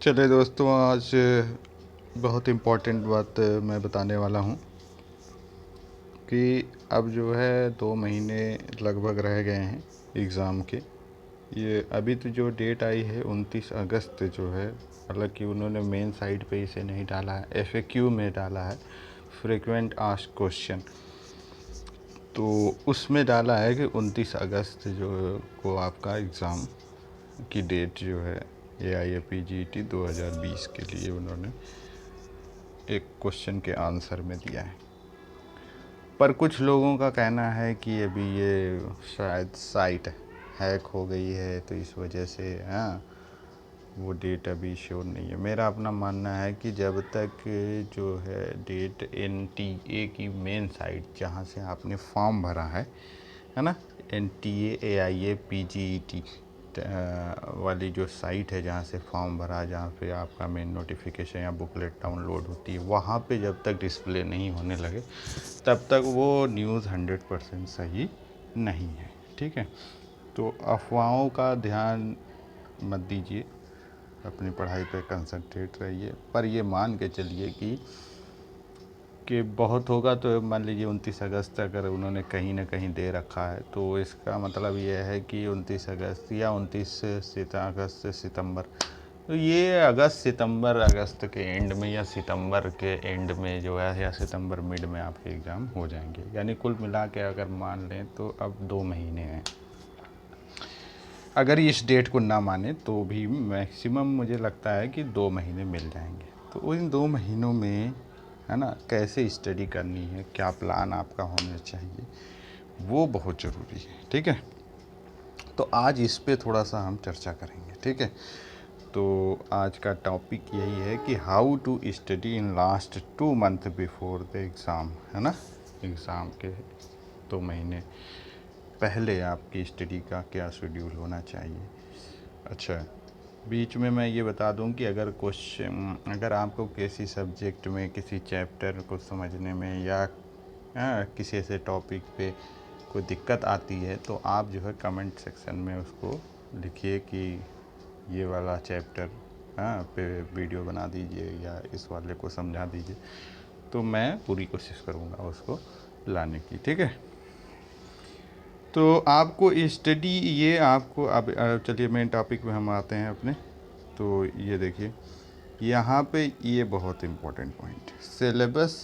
चलिए दोस्तों, आज बहुत इम्पोर्टेंट बात मैं बताने वाला हूँ कि अब जो है 2 महीने लगभग रह गए हैं एग्ज़ाम के। ये अभी तो जो डेट आई है 29 अगस्त जो है, हालांकि उन्होंने मेन साइट पे इसे नहीं डाला है, FAQ में डाला है, फ्रीक्वेंट आस्क्ड क्वेश्चन। तो उसमें डाला है कि 29 अगस्त जो को आपका एग्ज़ाम की डेट जो है AIAPGET 2020 के लिए उन्होंने एक क्वेश्चन के आंसर में दिया है। पर कुछ लोगों का कहना है कि अभी ये शायद साइट हैक हो गई है, तो इस वजह से वो डेट अभी श्योर नहीं है। मेरा अपना मानना है कि जब तक जो है डेट NTA की मेन साइट जहाँ से आपने फॉर्म भरा है ना, NTA AIAPGET वाली जो साइट है जहाँ से फॉर्म भरा, जहाँ पे आपका मेन नोटिफिकेशन या बुकलेट डाउनलोड होती है, वहाँ पे जब तक डिस्प्ले नहीं होने लगे तब तक वो न्यूज़ 100% सही नहीं है। ठीक है, तो अफवाहों का ध्यान मत दीजिए, अपनी पढ़ाई पे कंसंट्रेट रहिए। पर ये मान के चलिए कि बहुत होगा तो मान लीजिए 29 अगस्त अगर उन्होंने कहीं ना कहीं दे रखा है, तो इसका मतलब ये है कि 29 अगस्त या 29 अगस्त से सितंबर, तो ये अगस्त के एंड में या सितंबर के एंड में जो है या सितंबर मिड में आपके एग्ज़ाम हो जाएंगे। यानी कुल मिला के अगर मान लें तो अब 2 महीने हैं। अगर इस डेट को ना माने तो भी मैक्सिमम मुझे लगता है कि 2 महीने मिल जाएंगे। तो इन 2 महीनों में है ना, कैसे स्टडी करनी है, क्या प्लान आपका होना चाहिए, वो बहुत ज़रूरी है। ठीक है, तो आज इस पे थोड़ा सा हम चर्चा करेंगे। ठीक है, तो आज का टॉपिक यही है कि how to study in last 2 month before the exam, है ना। एग्ज़ाम के 2 महीने पहले आपकी स्टडी का क्या शेड्यूल होना चाहिए। अच्छा, बीच में मैं ये बता दूं कि अगर आपको किसी सब्जेक्ट में किसी चैप्टर को समझने में या किसी ऐसे टॉपिक पे कोई दिक्कत आती है, तो आप जो है कमेंट सेक्शन में उसको लिखिए कि ये वाला चैप्टर पे वीडियो बना दीजिए या इस वाले को समझा दीजिए, तो मैं पूरी कोशिश करूँगा उसको लाने की। ठीक है, तो आपको स्टडी ये आपको अब चलिए मेन टॉपिक में हम आते हैं अपने। तो ये देखिए, यहाँ पे ये बहुत इम्पोर्टेंट पॉइंट, सिलेबस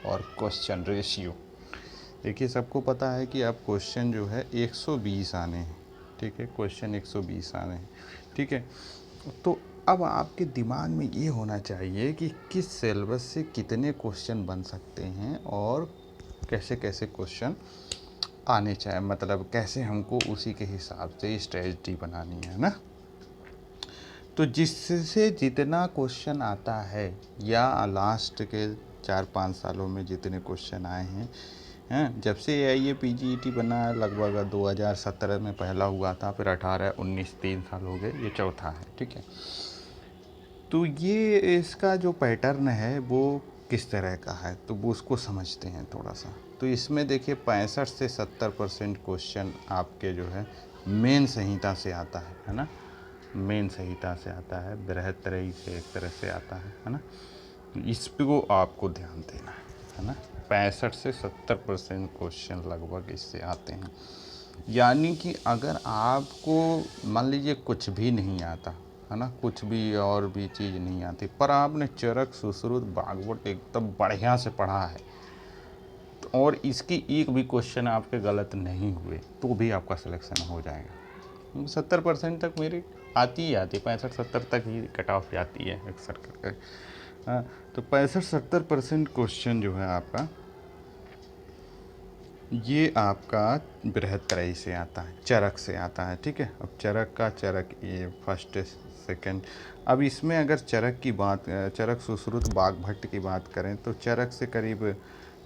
और क्वेश्चन रेशियो। देखिए, सबको पता है कि अब क्वेश्चन जो है 120 आने हैं। ठीक है, क्वेश्चन 120 आने हैं। ठीक है, तो अब आपके दिमाग में ये होना चाहिए कि किस सिलेबस से कितने क्वेश्चन बन सकते हैं और कैसे कैसे क्वेश्चन आने चाहिए, मतलब कैसे हमको उसी के हिसाब से स्ट्रेटजी बनानी है ना। तो जिससे जितना क्वेश्चन आता है या लास्ट के 4-5 सालों में जितने क्वेश्चन आए हैं जब से AIAPGET बना है, लगभग 2017 में पहला हुआ था, फिर 18, 19, 3 साल हो गए, ये चौथा है। ठीक है, तो ये इसका जो पैटर्न है वो किस तरह का है, तो वो उसको समझते हैं थोड़ा सा। तो इसमें देखिए 65 से 70% क्वेश्चन आपके जो है मेन संहिता से आता है ना। मेन संहिता से आता है, बृहत्त्रयी से एक तरह से आता है ना। इस पे को आपको ध्यान देना है ना। 65 से 70% क्वेश्चन लगभग इससे आते हैं। यानी कि अगर आपको मान लीजिए कुछ भी नहीं आता है ना, कुछ भी और भी चीज़ नहीं आती, पर आपने चरक, सुश्रुत, भागवत एकदम बढ़िया से पढ़ा है, और इसकी एक भी क्वेश्चन आपके गलत नहीं हुए, तो भी आपका सिलेक्शन हो जाएगा। 70% तक मेरी आती ही आती, 65-70 तक ही कट ऑफ जाती है अक्सर करके। हाँ, तो 65-70% क्वेश्चन जो है आपका, ये आपका बृहत्त्रयी से आता है, चरक से आता है। ठीक है, अब चरक ये फर्स्ट सेकंड। अब इसमें अगर चरक, सुश्रुत, बागभट्ट की बात करें तो चरक से करीब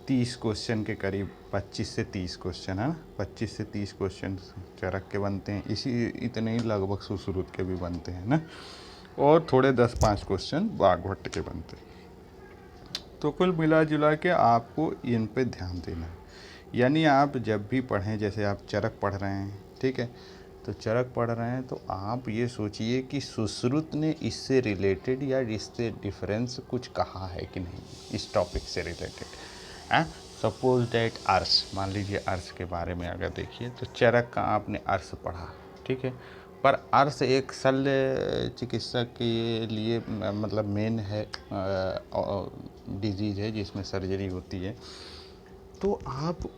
30 क्वेश्चन के करीब, 25 से 30 क्वेश्चन है ना, 25 से 30 क्वेश्चन चरक के बनते हैं। इतने ही लगभग सुश्रुत के भी बनते हैं ना, और थोड़े 10-5 क्वेश्चन बागभट्ट के बनते हैं। तो कुल मिला जुला के आपको इन पे ध्यान देना है। यानी आप जब भी पढ़ें, जैसे आप चरक पढ़ रहे हैं, ठीक है, तो चरक पढ़ रहे हैं तो आप ये सोचिए कि सुश्रुत ने इससे रिलेटेड या इससे डिफरेंस कुछ कहा है कि नहीं इस टॉपिक से रिलेटेड। सपोज दैट अर्श, मान लीजिए अर्श के बारे में अगर देखिए तो चरक का आपने अर्श पढ़ा, ठीक है, पर अर्श एक शल्य चिकित्सक के लिए मतलब मेन है डिजीज़ है जिसमें सर्जरी होती है। तो आप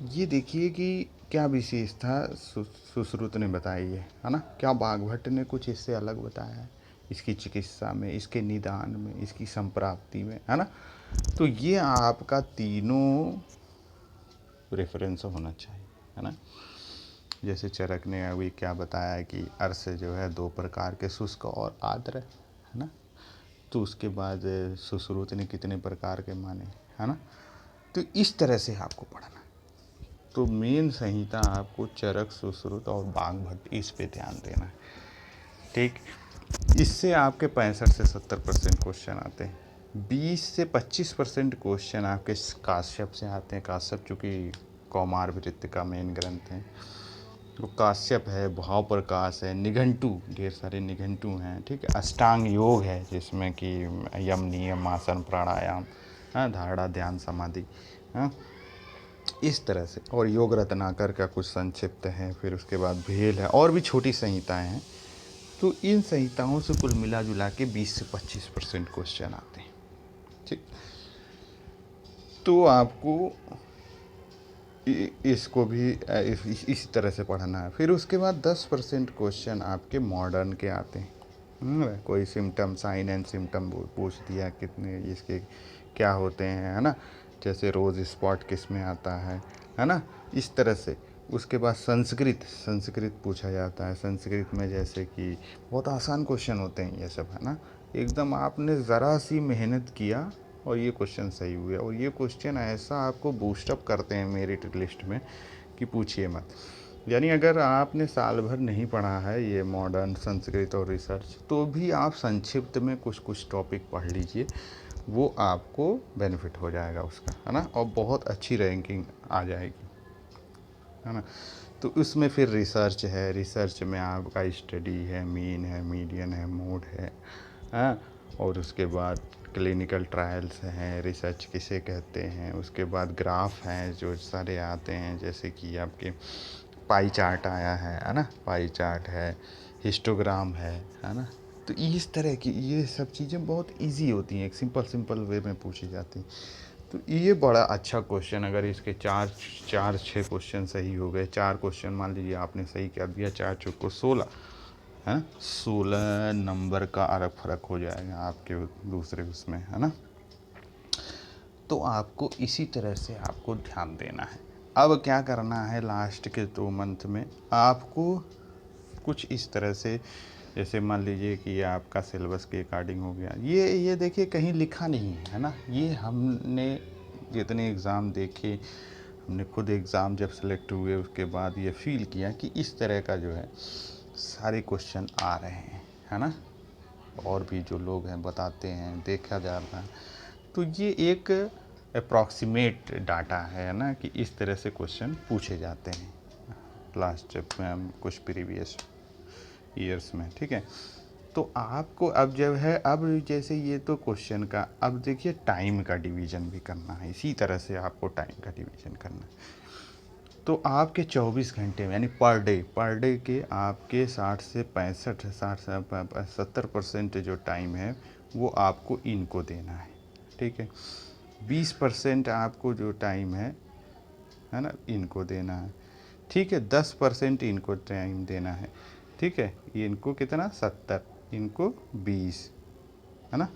ये देखिए कि क्या विशेषता सुश्रुत ने बताई है ना, क्या बाघभट्ट ने कुछ इससे अलग बताया है इसकी चिकित्सा में, इसके निदान में, इसकी संप्राप्ति में, है ना। तो ये आपका तीनों रेफरेंस होना चाहिए, है ना। जैसे चरक ने अभी क्या बताया कि अर्श जो है 2 प्रकार के, शुष्क और आर्द्र, है ना। तो उसके बाद सुश्रुत ने कितने प्रकार के माने, है ना। तो इस तरह से आपको पढ़ना। तो मेन संहिता आपको चरक, सुश्रुत और बाघभट्ट, इस पे ध्यान देना है, ठीक। इससे आपके 65 से 70% क्वेश्चन आते हैं। 20 से 25% क्वेश्चन आपके काश्यप से आते हैं। काश्यप चूँकि कौमार वृत्त का मेन ग्रंथ है, तो काश्यप है, भाव प्रकाश है, निघंटू, ढेर सारे निघंटू हैं, ठीक है। अष्टांग योग है जिसमें कि यम, नियम, आसन, प्राणायाम, धारणा, ध्यान, समाधि, इस तरह से। और योग रत्नाकर का कुछ संक्षिप्त है, फिर उसके बाद भेल है, और भी छोटी संहिताएं हैं। तो इन संहिताओं से कुल मिला जुला के 20 से 25% क्वेश्चन आते हैं, ठीक। तो आपको इसको भी इसी तरह से पढ़ना है। फिर उसके बाद 10% क्वेश्चन आपके मॉडर्न के आते हैं। कोई सिम्टम, साइन एंड सिम्टम पूछ दिया, कितने इसके क्या होते हैं, है ना। जैसे रोज़ स्पॉट किस में आता है ना, इस तरह से। उसके बाद संस्कृत पूछा जाता है। संस्कृत में जैसे कि बहुत आसान क्वेश्चन होते हैं ये सब, है ना। एकदम आपने ज़रा सी मेहनत किया और ये क्वेश्चन सही हुए, और ये क्वेश्चन ऐसा आपको बूस्टअप करते हैं मेरिट लिस्ट में कि पूछिए मत। यानी अगर आपने साल भर नहीं पढ़ा है ये मॉडर्न, संस्कृत और रिसर्च, तो भी आप संक्षिप्त में कुछ कुछ टॉपिक पढ़ लीजिए, वो आपको बेनिफिट हो जाएगा उसका, है ना। और बहुत अच्छी रैंकिंग आ जाएगी, है ना। तो उसमें फिर रिसर्च है, रिसर्च में आपका स्टडी है, मीन है, मीडियन है, मोड है, हाँ। और उसके बाद क्लिनिकल ट्रायल्स हैं, रिसर्च किसे कहते हैं। उसके बाद ग्राफ हैं जो सारे आते हैं, जैसे कि आपके पाई चार्ट आया है ना, पाई चार्ट है, हिस्टोग्राम है ना। तो इस तरह की ये सब चीज़ें बहुत इजी होती हैं, एक सिंपल वे में पूछी जाती हैं। तो ये बड़ा अच्छा क्वेश्चन, अगर इसके चार 6 क्वेश्चन सही हो गए, 4 क्वेश्चन मान लीजिए आपने सही कर दिया, 4 चौको 16, है 16 नंबर का अरक फ़र्क हो जाएगा आपके दूसरे उसमें, है ना। तो आपको इसी तरह से आपको ध्यान देना है। अब क्या करना है, लास्ट के 2 मंथ में आपको कुछ इस तरह से, जैसे मान लीजिए कि ये आपका सिलेबस के अकॉर्डिंग हो गया। ये देखिए कहीं लिखा नहीं है ना, ये हमने जितने एग्ज़ाम देखे, हमने खुद एग्ज़ाम जब सेलेक्ट हुए उसके बाद ये फील किया कि इस तरह का जो है सारे क्वेश्चन आ रहे हैं, है ना। और भी जो लोग हैं बताते हैं, देखा जा रहा है। तो ये एक अप्रॉक्सीमेट डाटा है ना, कि इस तरह से क्वेश्चन पूछे जाते हैं लास्ट में कुछ प्रीवियस ईयर्स में, ठीक है। तो आपको अब जब है, अब जैसे ये तो क्वेश्चन का, अब देखिए टाइम का डिवीज़न भी करना है, इसी तरह से आपको टाइम का डिवीज़न करना है। तो आपके 24 घंटे में, यानी पर डे के आपके 60 से 70% जो टाइम है वो आपको इनको देना है, ठीक है। 20% आपको जो टाइम है ना, इनको देना है, ठीक है। 10% इनको टाइम देना है, ठीक है। ये इनको कितना 70, इनको 20, है ना।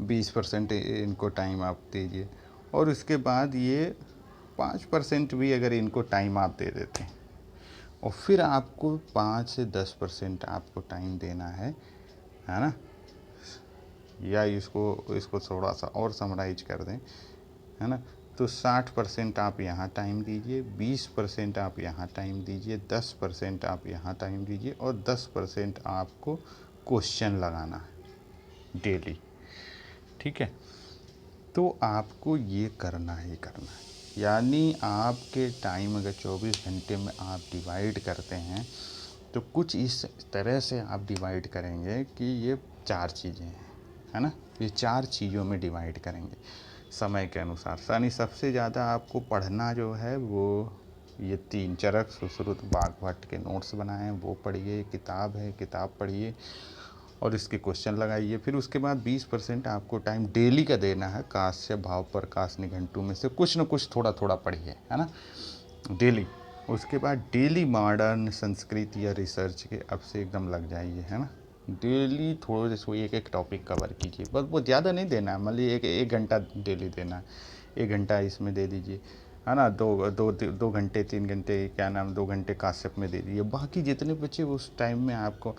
20% इनको टाइम आप दीजिए, और उसके बाद ये 5% भी अगर इनको टाइम आप दे देते हैं, और फिर आपको 5 से 10% आपको टाइम देना है ना। या इसको थोड़ा सा और समराइज कर दें, है ना। तो 60% आप यहाँ टाइम दीजिए, 20% आप यहाँ टाइम दीजिए, 10% आप यहाँ टाइम दीजिए, और 10% आपको क्वेश्चन लगाना है डेली, ठीक है। तो आपको ये करना ही करना है। यानी आपके टाइम अगर 24 घंटे में आप डिवाइड करते हैं तो कुछ इस तरह से आप डिवाइड करेंगे कि ये 4 चीज़ें हैं, है ना। ये 4 चीज़ों में डिवाइड करेंगे समय के अनुसार। यानी सबसे ज़्यादा आपको पढ़ना जो है वो ये 3 चरक सुश्रुत वाग्भट के नोट्स बनाए हैं वो पढ़िए, किताब है किताब पढ़िए और इसके क्वेश्चन लगाइए। फिर उसके बाद 20% आपको टाइम डेली का देना है। काश्यप, भाव प्रकाश, निघंटू में से कुछ न कुछ थोड़ा थोड़ा पढ़िए, है ना, डेली। उसके बाद डेली मॉडर्न, संस्कृत या रिसर्च के अब से एकदम लग जाइए, है ना। डेली थोड़े से एक एक टॉपिक कवर कीजिए, बस वो ज़्यादा नहीं देना है, मतलब एक घंटा डेली देना है। 1 घंटा इसमें दे दीजिए, है ना। 2 घंटे 3 घंटे क्या नाम 2 घंटे काश्यप में दे दीजिए। बाकी जितने बचे उस टाइम में आपको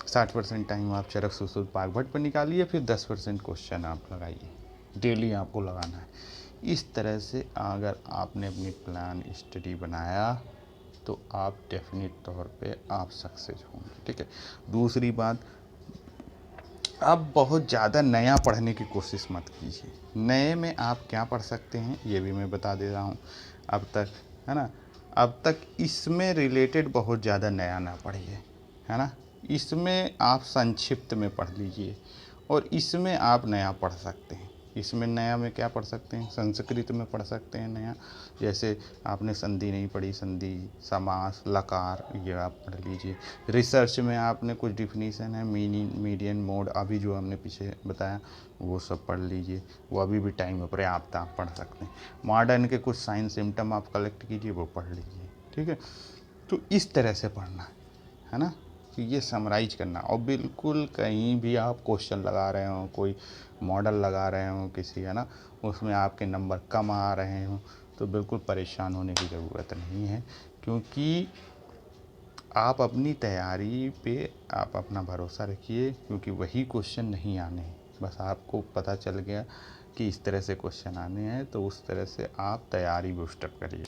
60% टाइम आप चरक सुश्रुत वाग्भट पर निकालिए, फिर 10% क्वेश्चन आप लगाइए। डेली आपको लगाना है। इस तरह से अगर आपने अपनी प्लान स्टडी बनाया तो आप डेफिनेट तौर पे आप सक्सेस होंगे, ठीक है। दूसरी बात, आप बहुत ज़्यादा नया पढ़ने की कोशिश मत कीजिए। नए में आप क्या पढ़ सकते हैं ये भी मैं बता दे रहा हूँ अब तक, है ना। अब तक इसमें रिलेटेड बहुत ज़्यादा नया ना पढ़िए, है ना। इसमें आप संक्षिप्त में पढ़ लीजिए और इसमें आप नया पढ़ सकते हैं। इसमें नया में क्या पढ़ सकते हैं, संस्कृत में पढ़ सकते हैं नया। जैसे आपने संधि नहीं पढ़ी, संधि, समास, लकार, ये आप पढ़ लीजिए। रिसर्च में आपने कुछ डिफिनीशन है, मीनिंग, मीडियन, मोड, अभी जो हमने पीछे बताया वो सब पढ़ लीजिए। वो अभी भी टाइम पर्याप्त आप पढ़ सकते हैं। मॉडर्न के कुछ साइन सिम्टम आप कलेक्ट कीजिए, वो पढ़ लीजिए, ठीक है। तो इस तरह से पढ़ना है ना। तो ये समराइज करना, और बिल्कुल कहीं भी आप क्वेश्चन लगा रहे हो, कोई मॉडल लगा रहे हो किसी, है ना, उसमें आपके नंबर कम आ रहे हो तो बिल्कुल परेशान होने की ज़रूरत नहीं है, क्योंकि आप अपनी तैयारी पे आप अपना भरोसा रखिए, क्योंकि वही क्वेश्चन नहीं आने हैं। बस आपको पता चल गया कि इस तरह से क्वेश्चन आने हैं तो उस तरह से आप तैयारी बूस्टअप करिए।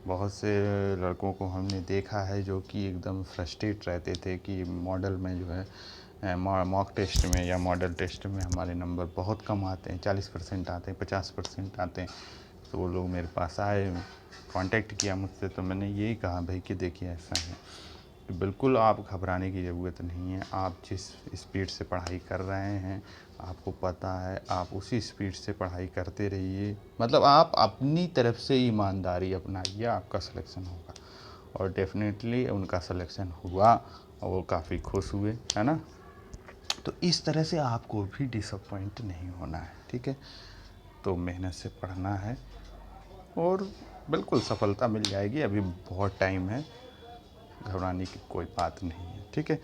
बहुत से लड़कों को हमने देखा है जो कि एकदम फ्रस्ट्रेट रहते थे कि मॉडल में जो है मॉक टेस्ट में या मॉडल टेस्ट में हमारे नंबर बहुत कम आते हैं, 40% आते हैं, 50% आते हैं। तो वो लोग मेरे पास आए, कांटेक्ट किया मुझसे, तो मैंने यही कहा भाई कि देखिए ऐसा है, बिल्कुल आप घबराने की ज़रूरत नहीं है। आप जिस स्पीड से पढ़ाई कर रहे हैं आपको पता है, आप उसी स्पीड से पढ़ाई करते रहिए। मतलब आप अपनी तरफ से ईमानदारी अपनाइए, आपका सिलेक्शन होगा। और डेफिनेटली उनका सिलेक्शन हुआ और वो काफ़ी खुश हुए, है ना। तो इस तरह से आपको भी डिसअपॉइंट नहीं होना है, ठीक है। तो मेहनत से पढ़ना है और बिल्कुल सफलता मिल जाएगी। अभी बहुत टाइम है, घबराने की कोई बात नहीं है, ठीक है।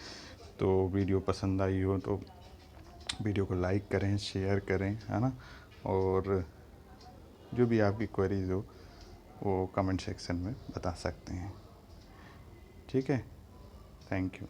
तो वीडियो पसंद आई हो तो वीडियो को लाइक करें, शेयर करें, है ना। और जो भी आपकी क्वेरीज हो वो कमेंट सेक्शन में बता सकते हैं, ठीक है। Thank you.